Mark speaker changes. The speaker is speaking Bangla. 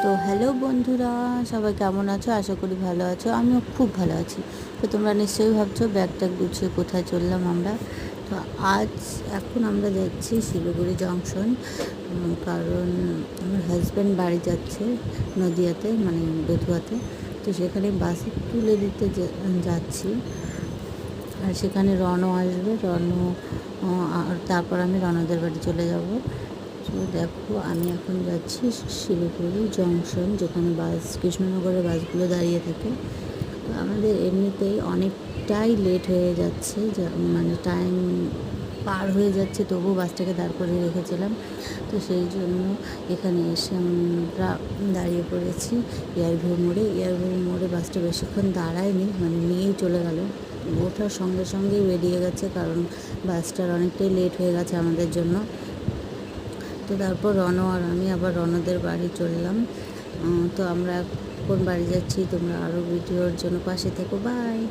Speaker 1: তো হ্যালো বন্ধুরা, সবাই কেমন আছো? আশা করি ভালো আছো। আমিও খুব ভালো আছি। তো তোমরা নিশ্চয়ই ভাবছো ব্যাগ ট্যাগ গুছিয়ে কোথায় চললাম আমরা। তো এখন আমরা যাচ্ছি শিলিগুড়ি জংশন, কারণ আমার হাজব্যান্ড বাড়ি যাচ্ছে নদিয়াতে, মানে বেথুয়াতে। তো সেখানে বাসে তুলে দিতে যাচ্ছি। আর সেখানে রনও আসবে, আর তারপর আমি রনদের বাড়ি চলে যাব। তো দেখো, আমি এখন যাচ্ছি শিলিগুড়ি জংশন, যেখানে কৃষ্ণনগরের বাসগুলো দাঁড়িয়ে থাকে। তো আমাদের এমনিতেই অনেকটাই লেট হয়ে যাচ্ছে, মানে টাইম পার হয়ে যাচ্ছে, তবুও বাসটাকে দাঁড় করিয়ে রেখেছিলাম। তো সেই জন্য এখানে এসে আমরা দাঁড়িয়ে পড়েছি এয়ারভিউ মোড়ে বাসটা বেশিক্ষণ দাঁড়ায়নি, মানে নিয়েই চলে গেল। ওঠার সঙ্গে সঙ্গেই বেরিয়ে গেছে, কারণ বাসটার অনেকটাই লেট হয়ে গেছে আমাদের জন্য। তো তারপর আর আমি আবার রনদের বাড়ি চললাম। তো আমরা এখন বাড়ি যাচ্ছি। তোমরা আরও ভিডিওর জন্য পাশে থেকো। বাই।